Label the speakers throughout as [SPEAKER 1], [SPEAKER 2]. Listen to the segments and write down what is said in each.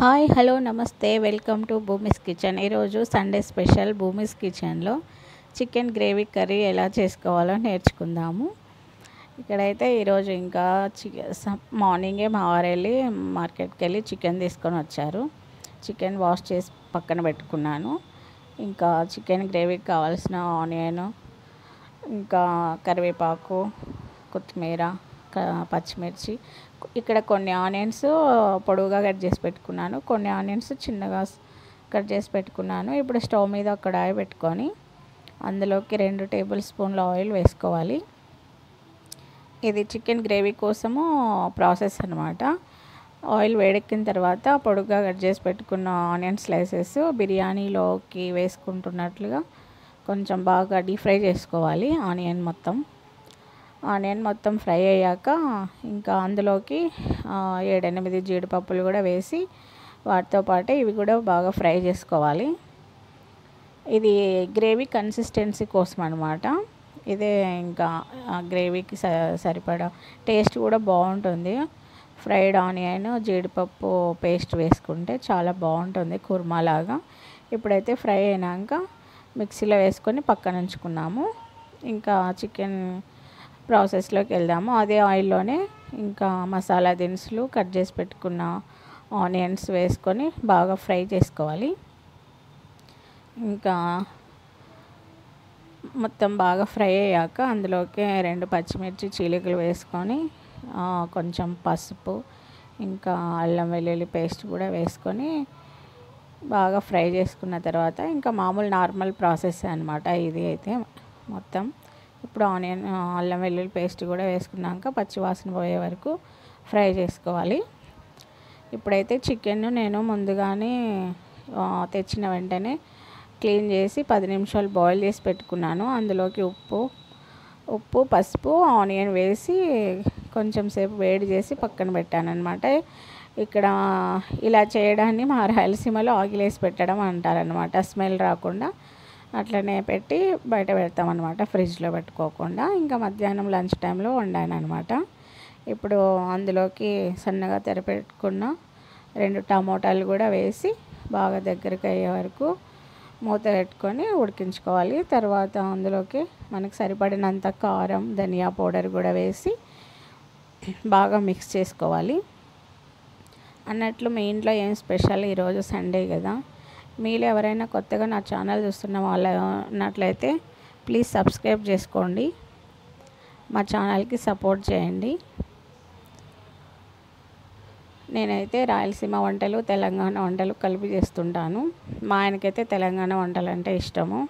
[SPEAKER 1] Hi hello నమస్తే welcome to Bhumi's kitchen. ఈరోజు Sunday special Bhumi's కిచెన్లో చికెన్ గ్రేవీ కర్రీ ఎలా చేసుకోవాలో నేర్చుకుందాము. ఇక్కడైతే ఈరోజు ఇంకా మార్నింగే మా వారు వెళ్ళి మార్కెట్కి వెళ్ళి చికెన్ తీసుకొని వచ్చారు. చికెన్ వాష్ చేసి పక్కన పెట్టుకున్నాను. ఇంకా చికెన్ గ్రేవీకి కావాల్సిన ఆనియన్, ఇంకా కరివేపాకు, కొత్తిమీర, పచ్చిమిర్చి, ఇక్కడ కొన్ని ఆనియన్స్ పొడవుగా కట్ చేసి పెట్టుకున్నాను, కొన్ని ఆనియన్స్ చిన్నగా కట్ చేసి పెట్టుకున్నాను. ఇప్పుడు స్టవ్ మీద ఒక కడాయి పెట్టుకొని అందులోకి 2 టేబుల్ స్పూన్ల ఆయిల్ వేసుకోవాలి. ఇది చికెన్ గ్రేవీ కోసము ప్రాసెస్ అన్నమాట. ఆయిల్ వేడెక్కిన తర్వాత పొడుగ్గా కట్ చేసి పెట్టుకున్న ఆనియన్ స్లైసెస్ బిర్యానీలోకి వేసుకుంటున్నట్లుగా కొంచెం బాగా డీప్ ఫ్రై చేసుకోవాలి. ఆనియన్ మొత్తం ఫ్రై అయ్యాక ఇంకా అందులోకి 7-8 జీడిపప్పులు కూడా వేసి వాటితో పాటే ఇవి కూడా బాగా ఫ్రై చేసుకోవాలి. ఇది గ్రేవీ కన్సిస్టెన్సీ కోసం అనమాట. ఇదే ఇంకా గ్రేవీకి సరిపడా టేస్ట్ కూడా బాగుంటుంది. ఫ్రైడ్ ఆనియన్ జీడిపప్పు పేస్ట్ వేసుకుంటే చాలా బాగుంటుంది కుర్మా లాగా. ఇప్పుడైతే ఫ్రై అయినాక మిక్సీలో వేసుకొని పక్కన ఉంచుకున్నాము. ఇంకా చికెన్ ప్రాసెస్లోకి వెళ్దాము. అదే ఆయిల్లోనే ఇంకా మసాలా దినుసులు, కట్ చేసి పెట్టుకున్న ఆనియన్స్ వేసుకొని బాగా ఫ్రై చేసుకోవాలి. ఇంకా మొత్తం బాగా ఫ్రై అయ్యాక అందులోకి 2 పచ్చిమిర్చి చీలికలు వేసుకొని కొంచెం పసుపు, ఇంకా అల్లం వెల్లుల్లి పేస్ట్ కూడా వేసుకొని బాగా ఫ్రై చేసుకున్న తర్వాత ఇంకా మామూలు నార్మల్ ప్రాసెస్ అనమాట ఇది అయితే మొత్తం. ఇప్పుడు అల్లం వెల్లుల్లి పేస్ట్ కూడా వేసుకున్నాక పచ్చివాసన పోయే వరకు ఫ్రై చేసుకోవాలి. ఇప్పుడైతే చికెన్ నేను ముందుగానే తెచ్చిన వెంటనే క్లీన్ చేసి 10 నిమిషాలు బాయిల్ చేసి పెట్టుకున్నాను. అందులోకి ఉప్పు, పసుపు, ఆనియన్ వేసి కొంచెం సేపు వేడి చేసి పక్కన పెట్టాను అనమాట. ఇక్కడ ఇలా చేయడాన్ని మా రాయలసీమలో ఆగిలేసి పెట్టడం అంటారనమాట. స్మెల్ రాకుండా అట్లనే పెట్టి బయట పెడతామన్నమాట, ఫ్రిడ్జ్లో పెట్టుకోకుండా. ఇంకా మధ్యాహ్నం లంచ్ టైంలో వండాను అనమాట. ఇప్పుడు అందులోకి సన్నగా తరిపెట్టుకున్న 2 టమోటాలు కూడా వేసి బాగా దగ్గరికి అయ్యే వరకు మూత పెట్టుకొని ఉడికించుకోవాలి. తర్వాత అందులోకి మనకు సరిపడినంత కారం, ధనియా పౌడర్ కూడా వేసి బాగా మిక్స్ చేసుకోవాలి. అన్నట్లు మీ ఇంట్లో ఏం స్పెషల్? ఈరోజు సండే కదా. మీలో ఎవరైనా కొత్తగా నా ఛానల్ చూస్తున్న వాళ్ళు ఉన్నట్లయితే ప్లీజ్ సబ్స్క్రైబ్ చేసుకోండి, మా ఛానల్కి సపోర్ట్ చేయండి. నేనైతే రాయలసీమ వంటలు, తెలంగాణ వంటలు కలిపి చేస్తుంటాను. మా ఆయనకైతే తెలంగాణ వంటలు అంటే ఇష్టము.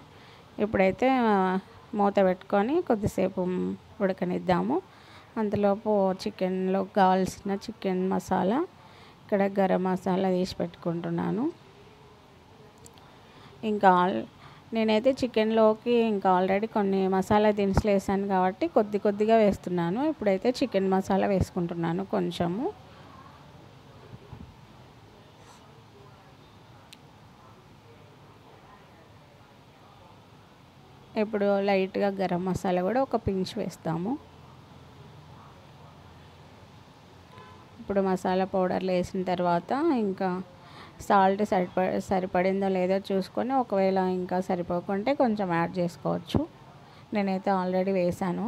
[SPEAKER 1] ఇప్పుడైతే మూత పెట్టుకొని కొద్దిసేపు ఉడకనిద్దాము. అంతలోపు చికెన్లో కావాల్సిన చికెన్ మసాలా, ఇక్కడ గరం మసాలా తీసి పెట్టుకుంటున్నాను. ఇంకా నేనైతే చికెన్లోకి ఇంకా ఆల్రెడీ కొన్ని మసాలా దినుసులు వేసాను కాబట్టి కొద్దిగా వేస్తున్నాను. ఇప్పుడైతే చికెన్ మసాలా వేసుకుంటున్నాను కొంచెము. ఇప్పుడు లైట్గా గరం మసాలా కూడా ఒక పించ్ వేస్తాము. ఇప్పుడు మసాలా పౌడర్లు వేసిన తర్వాత ఇంకా సాల్ట్ సరిపడిందో లేదో చూసుకొని ఒకవేళ ఇంకా సరిపోకుంటే కొంచెం యాడ్ చేసుకోవచ్చు. నేనైతే ఆల్రెడీ వేసాను.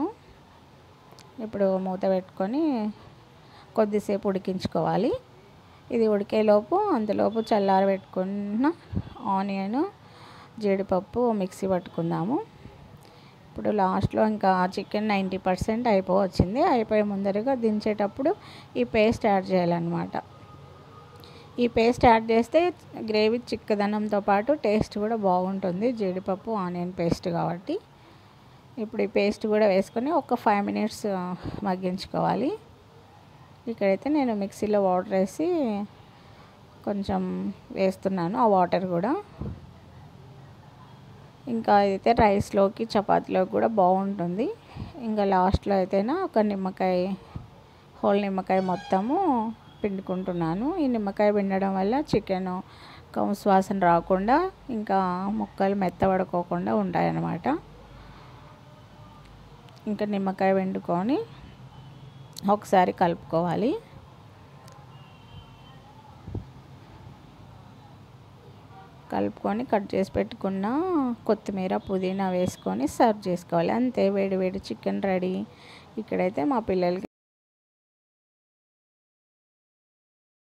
[SPEAKER 1] ఇప్పుడు మూత పెట్టుకొని కొద్దిసేపు ఉడికించుకోవాలి. ఇది ఉడికేలోపు అంతలోపు చల్లారబెట్టుకున్న ఆనియన్, జీడిపప్పు మిక్సీ పట్టుకుందాము. ఇప్పుడు లాస్ట్లో ఇంకా చికెన్ 90% అయిపోయే ముందరగా దించేటప్పుడు ఈ పేస్ట్ యాడ్ చేయాలన్నమాట. ఈ పేస్ట్ యాడ్ చేస్తే గ్రేవీ చిక్కదనంతో పాటు టేస్ట్ కూడా బాగుంటుంది, జీడిపప్పు ఆనియన్ పేస్ట్ కాబట్టి. ఇప్పుడు ఈ పేస్ట్ కూడా వేసుకొని ఒక 5 మినిట్స్ మగ్గించుకోవాలి. ఇక్కడైతే నేను మిక్సీలో వాటర్ వేసి కొంచెం వేస్తున్నాను, ఆ వాటర్ కూడా. ఇంకా అయితే రైస్లోకి, చపాతీలోకి కూడా బాగుంటుంది. ఇంకా లాస్ట్లో అయితేనా ఒక హోల్ నిమ్మకాయ మొత్తము పిండుకుంటున్నాను. ఈ నిమ్మకాయ పిండడం వల్ల చికెన్ కౌసు వాసన రాకుండా ఇంకా ముక్కలు మెత్తబడుకోకుండా ఉంటాయన్నమాట. ఇంకా నిమ్మకాయ పిండుకొని ఒకసారి కలుపుకోవాలి. కలుపుకొని కట్ చేసి పెట్టుకున్న కొత్తిమీర పుదీనా వేసుకొని సర్వ్ చేసుకోవాలి. అంతే, వేడి వేడి చికెన్ రెడీ. ఇక్కడైతే మా పిల్లలకి